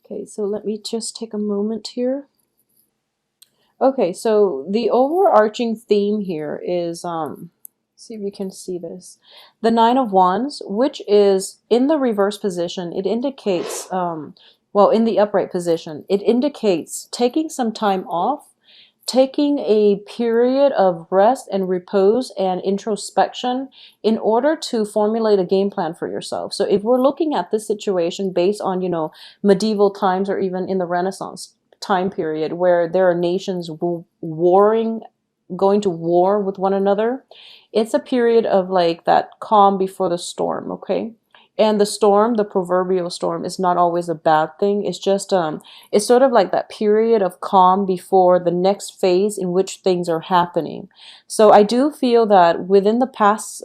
Okay, so let me just take a moment here. Okay, so the overarching theme here is see if you can see this. The Nine of Wands, which is in the reverse position, it indicates well, in the upright position, it indicates taking some time off, taking a period of rest and repose and introspection in order to formulate a game plan for yourself. So if we're looking at this situation based on, medieval times or even in the Renaissance time period where there are nations warring, going to war with one another, it's a period of like that calm before the storm, okay? And the storm, the proverbial storm, is not always a bad thing. It's just it's sort of like that period of calm before the next phase in which things are happening. So I do feel that within the past,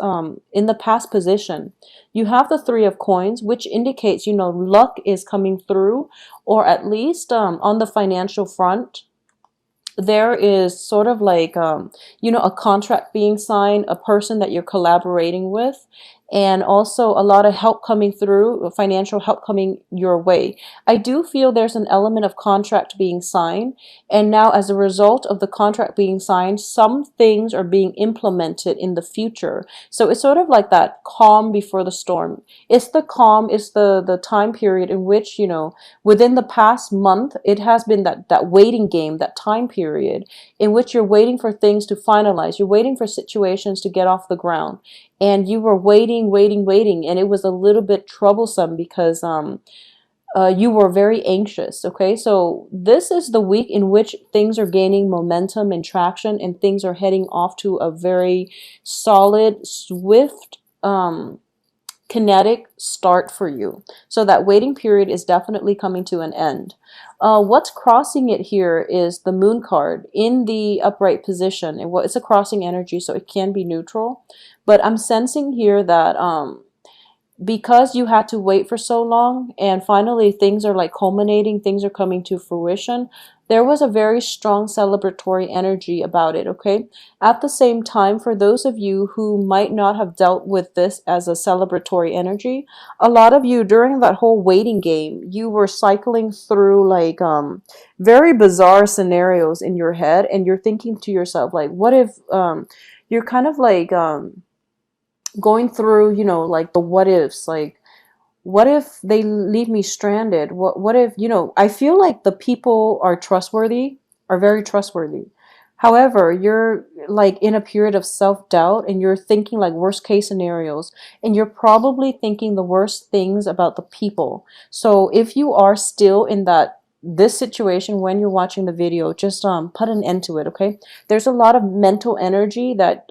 in the past position, you have the Three of Coins, which indicates, luck is coming through, or at least on the financial front, there is sort of like a contract being signed, a person that you're collaborating with, and also a lot of help coming through, financial help coming your way. I do feel there's an element of contract being signed, and now as a result of the contract being signed, some things are being implemented in the future. So it's sort of like that calm before the storm. It's the calm, it's the time period in which, within the past month, it has been that waiting game, that time period in which you're waiting for things to finalize. You're waiting for situations to get off the ground. And you were waiting, waiting, waiting. And it was a little bit troublesome because you were very anxious. Okay. So this is the week in which things are gaining momentum and traction, and things are heading off to a very solid, swift, kinetic start for you. So that waiting period is definitely coming to an end. What's crossing it here is the Moon card in the upright position. And it's a crossing energy, so it can be neutral. But I'm sensing here that because you had to wait for so long and finally things are like culminating, things are coming to fruition, there was a very strong celebratory energy about it, okay? At the same time, for those of you who might not have dealt with this as a celebratory energy, a lot of you during that whole waiting game, you were cycling through like very bizarre scenarios in your head, and you're thinking to yourself like, what if you're kind of like going through, like the what ifs, like what if they leave me stranded? What if, I feel like the people are trustworthy, are very trustworthy. However, you're like in a period of self-doubt and you're thinking like worst case scenarios, and you're probably thinking the worst things about the people. So if you are still in this situation when you're watching the video, just put an end to it, okay? There's a lot of mental energy that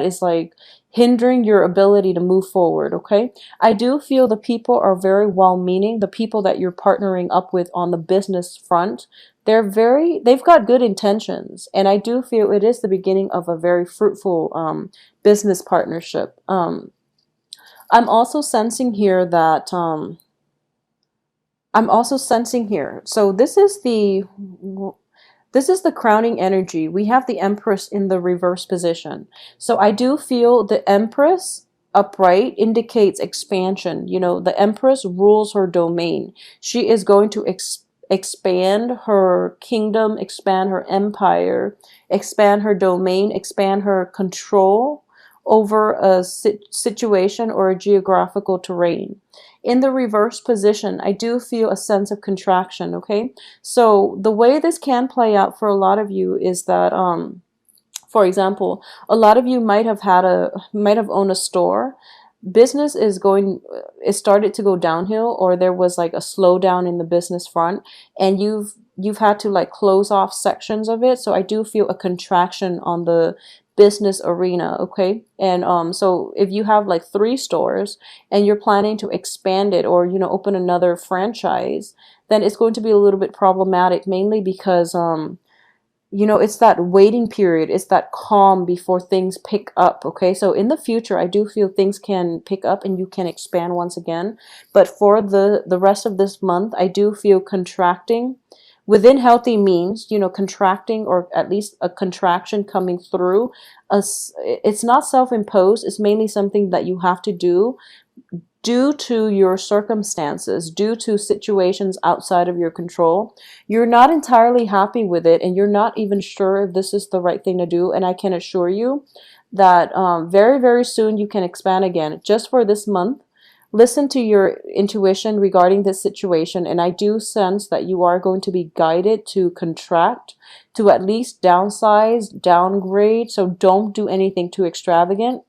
is like hindering your ability to move forward, okay? I do feel the people are very well-meaning. The people that you're partnering up with on the business front, they've got good intentions, and I do feel it is the beginning of a very fruitful business partnership. I'm also sensing here that so this is the crowning energy. We have the Empress in the reverse position. So I do feel the Empress upright indicates expansion. The Empress rules her domain. She is going to expand her kingdom, expand her empire, expand her domain, expand her control over a situation or a geographical terrain. In the reverse position, I do feel a sense of contraction, okay? So the way this can play out for a lot of you is that, for example, a lot of you might have owned a store. Business it started to go downhill, or there was like a slowdown in the business front, and you've had to like close off sections of it. So I do feel a contraction on the business arena, okay? And so if you have like 3 stores and you're planning to expand it, or open another franchise, then it's going to be a little bit problematic, mainly because it's that waiting period, it's that calm before things pick up, okay? So in the future, I do feel things can pick up and you can expand once again. But for the rest of this month, I do feel contracting within healthy means, contracting, or at least a contraction coming through. It's not self-imposed, it's mainly something that you have to do due to your circumstances, due to situations outside of your control, you're not entirely happy with it and you're not even sure if this is the right thing to do. And I can assure you that very, very soon you can expand again. Just for this month, listen to your intuition regarding this situation. And I do sense that you are going to be guided to contract, to at least downsize, downgrade. So don't do anything too extravagant.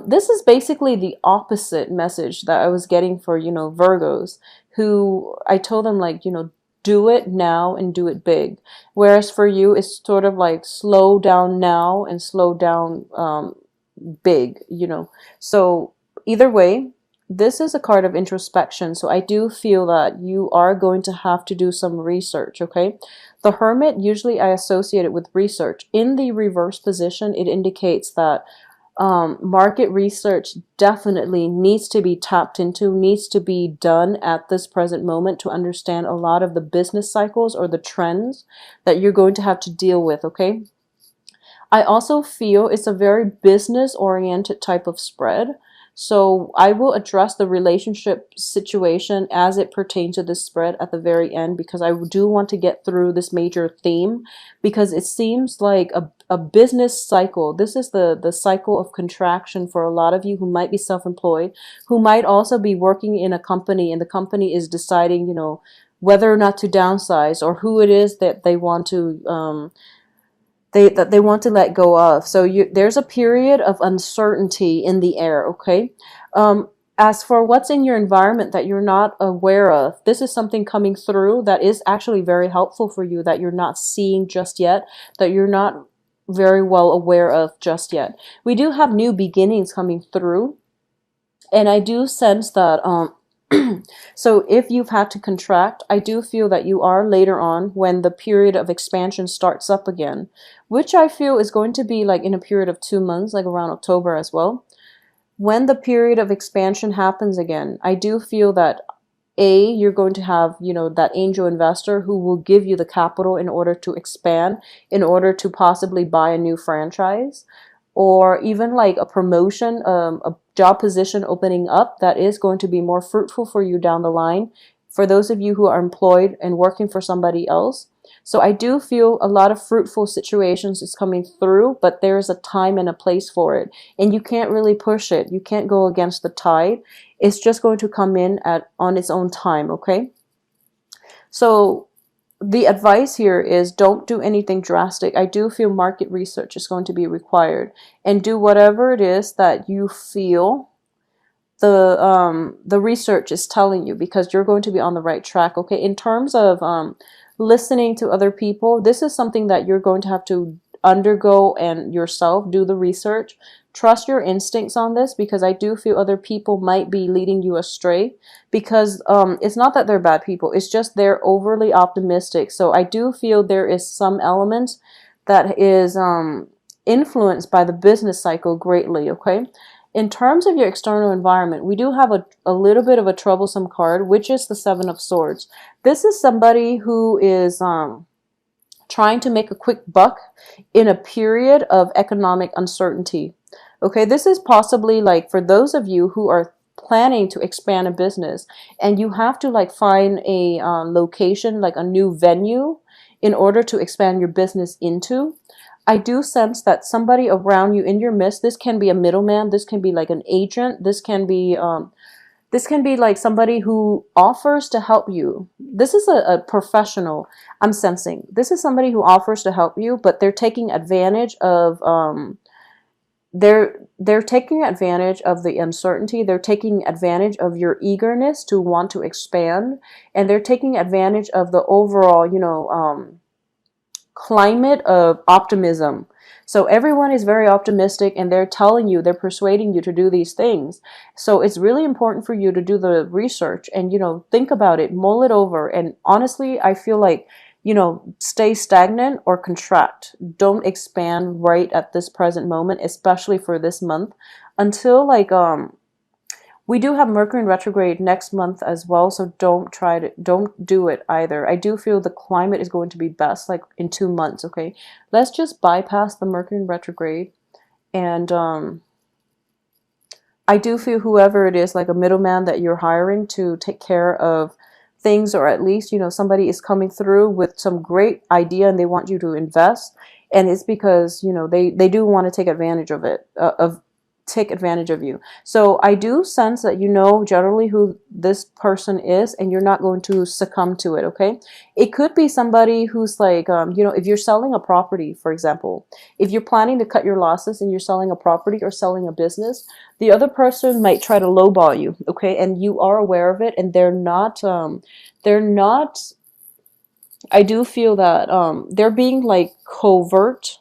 This is basically the opposite message that I was getting for, Virgos, who I told them, like, do it now and do it big. Whereas for you, it's sort of like slow down now and slow down big. So either way, this is a card of introspection. So I do feel that you are going to have to do some research, okay? The Hermit, usually I associate it with research. In the reverse position, it indicates that market research definitely needs to be tapped into, needs to be done at this present moment to understand a lot of the business cycles or the trends that you're going to have to deal with, okay? I also feel it's a very business-oriented type of spread. So I will address the relationship situation as it pertains to this spread at the very end, because I do want to get through this major theme, because it seems like a business cycle. This is the cycle of contraction for a lot of you who might be self-employed, who might also be working in a company, and the company is deciding, whether or not to downsize or who it is that they want to they want to let go of. So there's a period of uncertainty in the air, okay? As for what's in your environment that you're not aware of, this is something coming through that is actually very helpful for you, that you're not seeing just yet, that you're not very well aware of just yet. We do have new beginnings coming through, and I do sense that so if you've had to contract, I do feel that you are later on, when the period of expansion starts up again, which I feel is going to be like in a period of 2 months, like around October as well. When the period of expansion happens again, I do feel that you're going to have, that angel investor who will give you the capital in order to expand, in order to possibly buy a new franchise, or even like a promotion, a job position opening up that is going to be more fruitful for you down the line, for those of you who are employed and working for somebody else. So I do feel a lot of fruitful situations is coming through, but there's a time and a place for it. And you can't really push it. You can't go against the tide. It's just going to come in on its own time, okay? So the advice here is don't do anything drastic. I do feel market research is going to be required, and do whatever it is that you feel the research is telling you, because you're going to be on the right track, okay? In terms of listening to other people, this is something that you're going to have to undergo and yourself do the research. Trust your instincts on this, because I do feel other people might be leading you astray, because it's not that they're bad people, it's just they're overly optimistic. So I do feel there is some element that is influenced by the business cycle greatly, okay? In terms of your external environment, we do have a little bit of a troublesome card, which is the Seven of Swords. This is somebody who is trying to make a quick buck in a period of economic uncertainty. Okay, this is possibly like for those of you who are planning to expand a business, and you have to like find a location, like a new venue, in order to expand your business into. I do sense that somebody around you in your midst, this can be a middleman, this can be like an agent, this can be like somebody who offers to help you. This is a professional, I'm sensing. This is somebody who offers to help you, but they're taking advantage of they're taking advantage of the uncertainty. They're taking advantage of your eagerness to want to expand, and they're taking advantage of the overall, climate of optimism. So everyone is very optimistic, and they're telling you, they're persuading you to do these things. So it's really important for you to do the research and, think about it, mull it over. And honestly, I feel like, stay stagnant or contract. Don't expand right at this present moment, especially for this month, until we do have Mercury in retrograde next month as well, so don't do it either. I do feel the climate is going to be best like in 2 months, okay? Let's just bypass the Mercury in retrograde and I do feel whoever it is, like a middleman that you're hiring to take care of things, or at least, somebody is coming through with some great idea and they want you to invest. And it's because, they do want to take advantage of it, take advantage of you. So I do sense that you know generally who this person is and you're not going to succumb to it, okay? It could be somebody who's like, if you're selling a property, for example, if you're planning to cut your losses and you're selling a property or selling a business, the other person might try to lowball you, okay? And you are aware of it, and they're not, I do feel that they're being like covert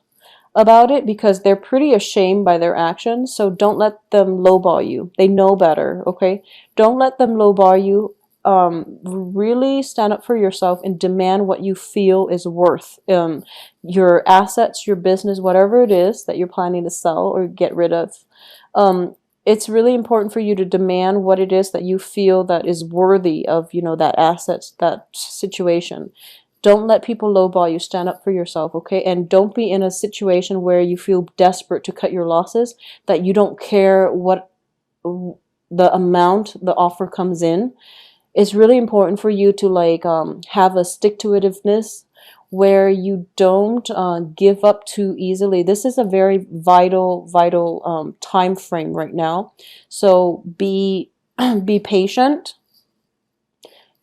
about it because they're pretty ashamed by their actions. So don't let them lowball you. They know better, okay? Don't let them lowball you. Really stand up for yourself and demand what you feel is worth. Your assets, your business, whatever it is that you're planning to sell or get rid of. It's really important for you to demand what it is that you feel that is worthy of, that assets, that situation. Don't let people lowball you. Stand up for yourself, okay? And don't be in a situation where you feel desperate to cut your losses, that you don't care what the amount the offer comes in. It's really important for you to like have a stick-to-itiveness where you don't give up too easily. This is a very vital time frame right now. So be be patient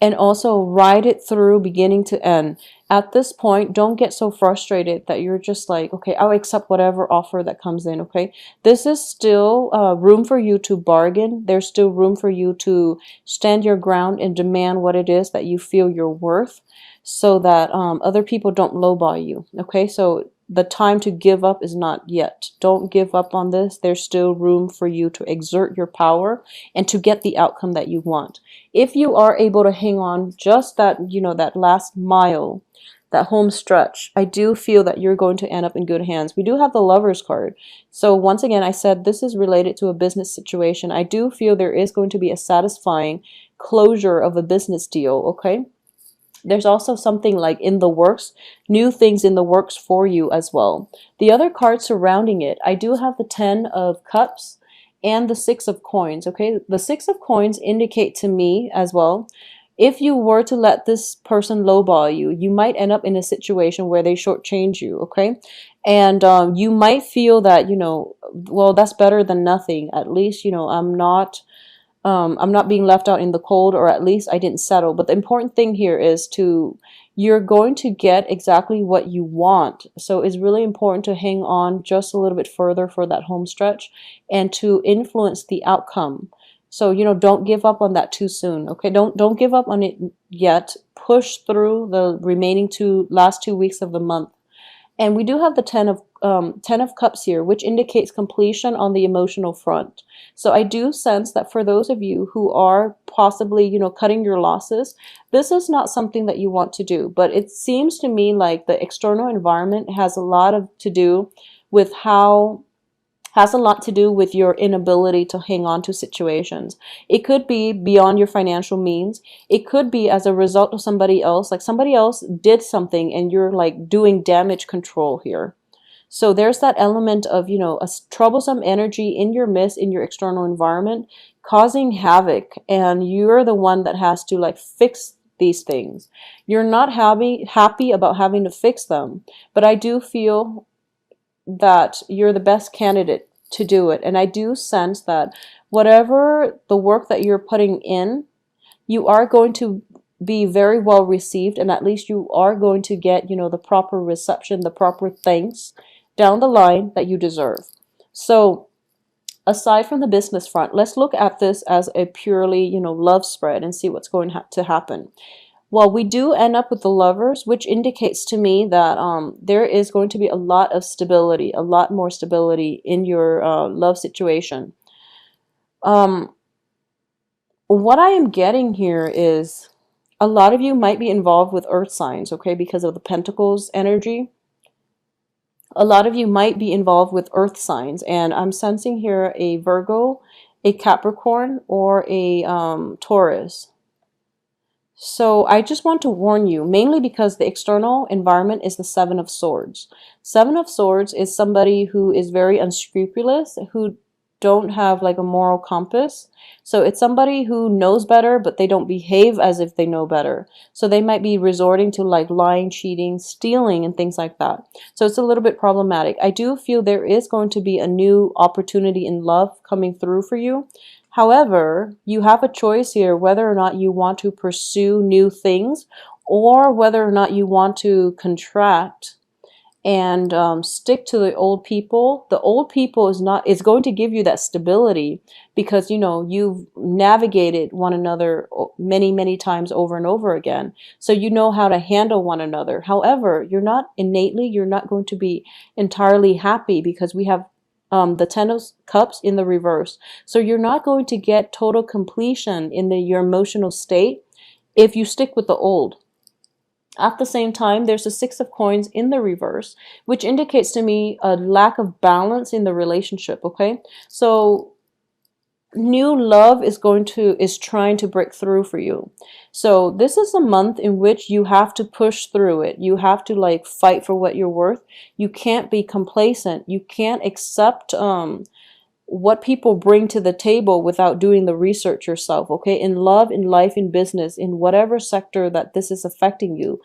and also ride it through beginning to end. At this point, don't get so frustrated that you're just like, okay, I'll accept whatever offer that comes in, okay? This is still room for you to bargain. There's still room for you to stand your ground and demand what it is that you feel you're worth, so that other people don't lowball you, okay? So the time to give up is not yet. Don't give up on this. There's still room for you to exert your power and to get the outcome that you want. If you are able to hang on just that, that last mile, that home stretch, I do feel that you're going to end up in good hands. We do have the Lovers card. So once again, I said this is related to a business situation. I do feel there is going to be a satisfying closure of a business deal, okay? There's also something like in the works, new things in the works for you as well. The other cards surrounding it, I do have the 10 of Cups and the 6 of Coins, okay? The 6 of Coins indicate to me as well, if you were to let this person lowball you, you might end up in a situation where they shortchange you, okay? And you might feel that, well, that's better than nothing. At least, I'm not being left out in the cold, or at least I didn't settle. But the important thing here is you're going to get exactly what you want. So it's really important to hang on just a little bit further for that home stretch and to influence the outcome. So, don't give up on that too soon. Okay. Don't give up on it yet. Push through the remaining last 2 weeks of the month. And we do have the 10 of Cups here, which indicates completion on the emotional front. So I do sense that for those of you who are possibly, cutting your losses, this is not something that you want to do. But it seems to me like the external environment has a lot to do with your inability to hang on to situations. It could be beyond your financial means. It could be as a result of somebody else, like somebody else did something and you're like doing damage control here. So there's that element of, a troublesome energy in your midst, in your external environment, causing havoc, and you're the one that has to like fix these things. You're not happy about having to fix them, but I do feel that you're the best candidate to do it. And I do sense that whatever the work that you're putting in, you are going to be very well received, and at least you are going to get, the proper reception, the proper thanks down the line that you deserve. So aside from the business front, let's look at this as a purely, love spread and see what's going to happen. Well, we do end up with the Lovers, which indicates to me that there is going to be a lot of stability, a lot more stability in your love situation. What I am getting here is a lot of you might be involved with earth signs, okay, because of the Pentacles energy. A lot of you might be involved with earth signs, and I'm sensing here a Virgo, a Capricorn, or a Taurus. So I just want to warn you, mainly because the external environment is the 7 of Swords. 7 of Swords is somebody who is very unscrupulous, who don't have like a moral compass. So it's somebody who knows better, but they don't behave as if they know better. So they might be resorting to like lying, cheating, stealing, and things like that. So it's a little bit problematic. I do feel there is going to be a new opportunity in love coming through for you. However, you have a choice here whether or not you want to pursue new things or whether or not you want to contract and stick to the old people. The old people is going to give you that stability because you've navigated one another many times over and over again, so you know how to handle one another. However, you're not going to be entirely happy because we have the Ten of Cups in the reverse. So you're not going to get total completion in your emotional state if you stick with the old. At the same time, there's a Six of Coins in the reverse, which indicates to me a lack of balance in the relationship, okay? So new love is trying to break through for you. So this is a month in which you have to push through it. You have to like fight for what you're worth. You can't be complacent. You can't accept what people bring to the table without doing the research yourself, okay? In love, in life, in business, in whatever sector that this is affecting you,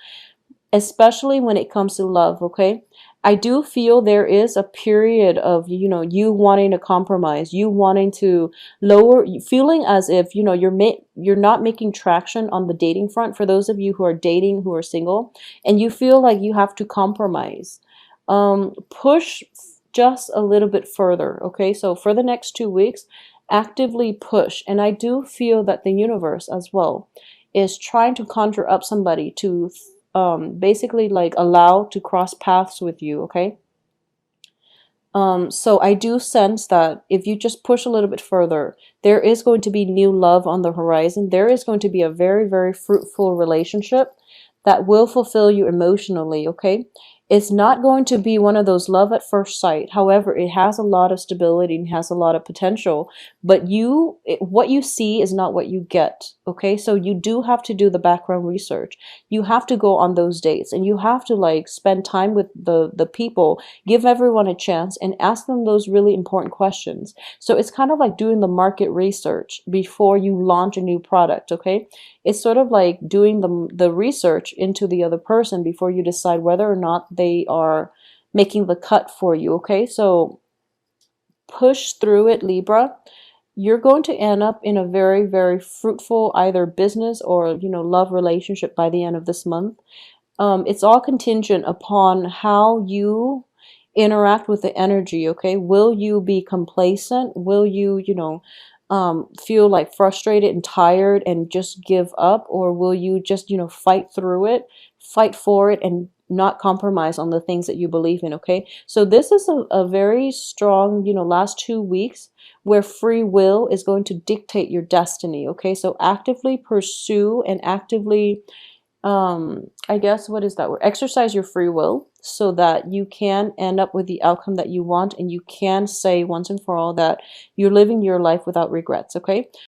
especially when it comes to love, okay? I do feel there is a period of, you wanting to compromise, you wanting to lower, feeling as if, you're not making traction on the dating front for those of you who are dating, who are single, and you feel like you have to compromise. Push just a little bit further, okay? So for the next 2 weeks, actively push. And I do feel that the universe as well is trying to conjure up somebody to basically like allow to cross paths with you, okay? So I do sense that if you just push a little bit further, there is going to be new love on the horizon. There is going to be a very fruitful relationship that will fulfill you emotionally, okay? It's not going to be one of those love at first sight. However, it has a lot of stability and has a lot of potential, but what you see is not what you get, okay? So you do have to do the background research. You have to go on those dates and you have to like spend time with the people, give everyone a chance and ask them those really important questions. So it's kind of like doing the market research before you launch a new product, okay? It's sort of like doing the research into the other person before you decide whether or not they are making the cut for you, okay? So push through it, Libra. You're going to end up in a very fruitful either business or, love relationship by the end of this month. It's all contingent upon how you interact with the energy, okay? Will you be complacent? Will you, feel like frustrated and tired and just give up? Or will you just, fight through it, fight for it, and not compromise on the things that you believe in, okay? So this is a very strong, last 2 weeks where free will is going to dictate your destiny, okay? So actively pursue and actively I guess, what is that word? Exercise your free will so that you can end up with the outcome that you want, and you can say once and for all that you're living your life without regrets, okay?